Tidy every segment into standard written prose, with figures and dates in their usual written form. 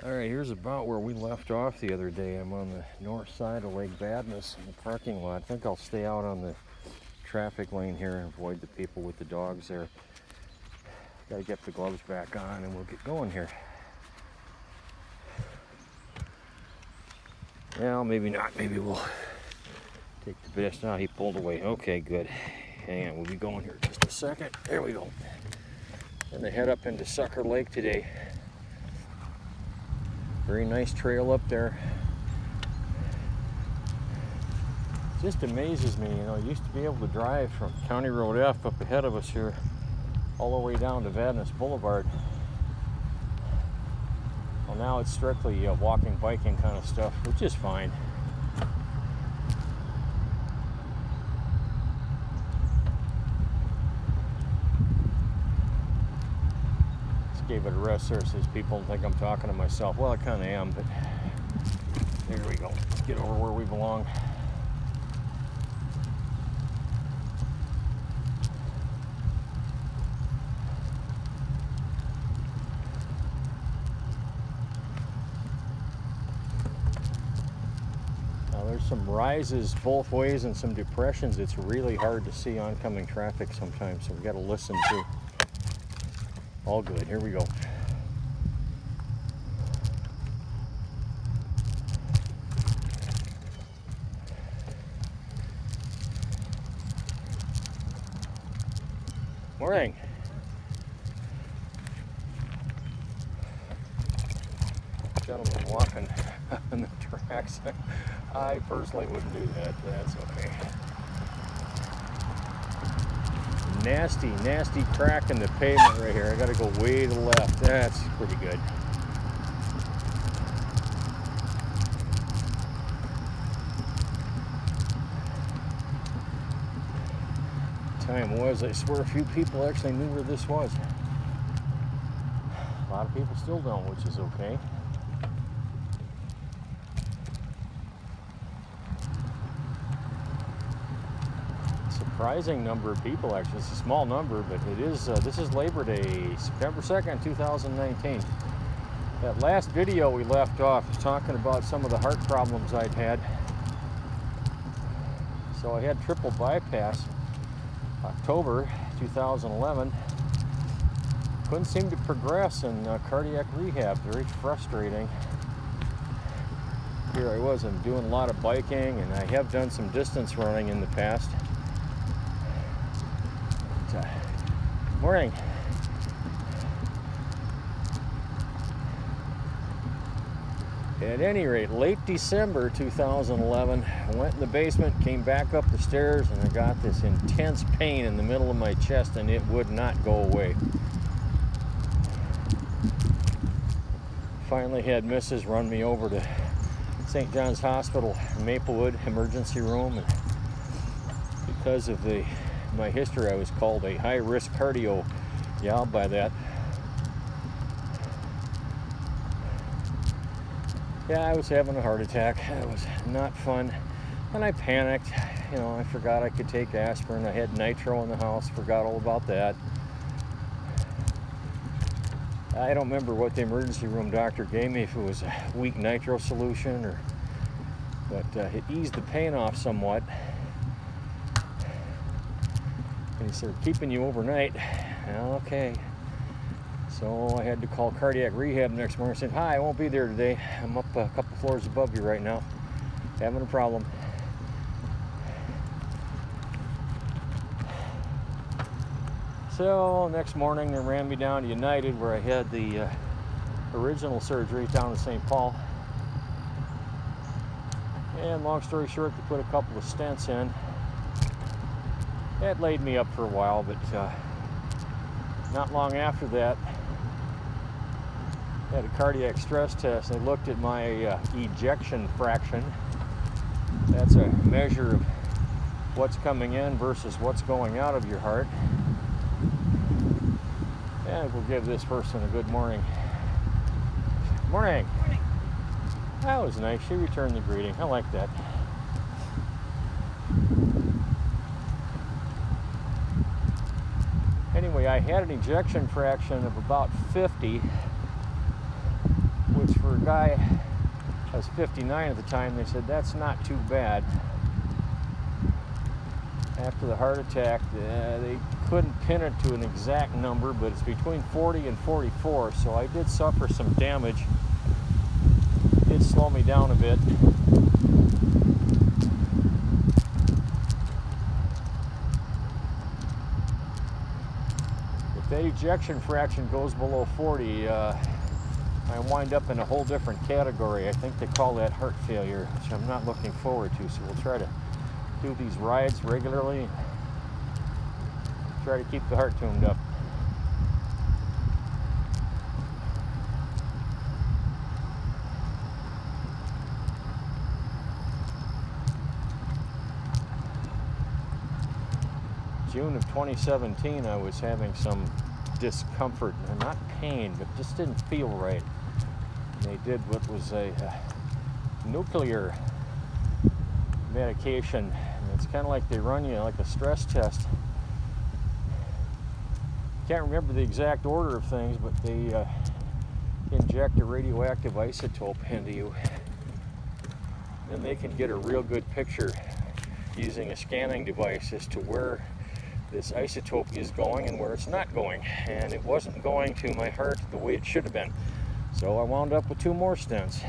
All right, here's about where we left off the other day. I'm on the north side of Lake Vadnais in the parking lot. I think I'll stay out on the traffic lane here and avoid the people with the dogs there. Gotta get the gloves back on and we'll get going here. Well, maybe not. Maybe we'll take the best. Now he pulled away. Okay, good. Hang on, we'll be going here in just a second. There we go. And they head up into Sucker Lake today. Very nice trail up there. It just amazes me, you know, I used to be able to drive from County Road F up ahead of us here all the way down to Vadnais Boulevard. Well, now it's strictly walking, biking kind of stuff, which is fine. Gave it a rest there so people think I'm talking to myself. Well, I kind of am, but there we go. Let's get over where we belong. Now there's some rises both ways and some depressions. It's really hard to see oncoming traffic sometimes, so we got to listen to. All good, here we go. Morning. Gentleman walking on the tracks. I personally wouldn't do that, but that's okay. Nasty crack in the pavement right here. I gotta go way to the left. That's pretty good. Time was, I swear a few people actually knew where this was. A lot of people still don't, which is okay. Surprising number of people, actually. It's a small number, but it is. This is Labor Day, September 2nd, 2019. That last video we left off was talking about some of the heart problems I'd had. So I had triple bypass, October 2011. Couldn't seem to progress in cardiac rehab. Very frustrating. Here I was. I'm doing a lot of biking, and I have done some distance running in the past. Morning. At any rate, late December 2011, I went in the basement, came back up the stairs, and I got this intense pain in the middle of my chest, and it would not go away. Finally had Mrs. run me over to St. John's Hospital, Maplewood emergency room, and because of my history, I was called a high-risk cardio gal by that. Yeah, I was having a heart attack. It was not fun. And I panicked. You know, I forgot I could take aspirin. I had nitro in the house, forgot all about that. I don't remember what the emergency room doctor gave me, if it was a weak nitro solution but it eased the pain off somewhat. And he said, keeping you overnight. Okay. So I had to call cardiac rehab the next morning. I said, hi, I won't be there today. I'm up a couple floors above you right now, having a problem. So next morning they ran me down to United, where I had the original surgery down in St. Paul. And long story short, they put a couple of stents in. That laid me up for a while, but not long after that, I had a cardiac stress test. They looked at my ejection fraction. That's a measure of what's coming in versus what's going out of your heart. And we'll give this person a good morning. Morning. Morning. That was nice. She returned the greeting. I like that. Anyway, I had an ejection fraction of about 50. which for a guy, I was 59 at the time, they said that's not too bad. After the heart attack, they couldn't pin it to an exact number, but it's between 40 and 44, so I did suffer some damage. It did slow me down a bit. If that ejection fraction goes below 40, I wind up in a whole different category. I think they call that heart failure, which I'm not looking forward to, so we'll try to do these rides regularly, try to keep the heart tuned up. June of 2017, I was having some discomfort, not pain, but just didn't feel right. And they did what was a nuclear medication. And it's kind of like they run you like a stress test. Can't remember the exact order of things, but they inject a radioactive isotope into you. And they can get a real good picture using a scanning device as to where this isotope is going and where it's not going. And it wasn't going to my heart the way it should have been. So I wound up with 2 more stents.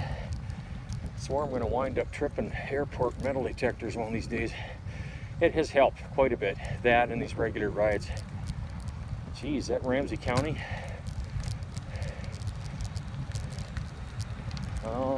Swore I'm going to wind up tripping airport metal detectors one of these days. It has helped quite a bit, that and these regular rides. Geez, that Ramsey County. Oh.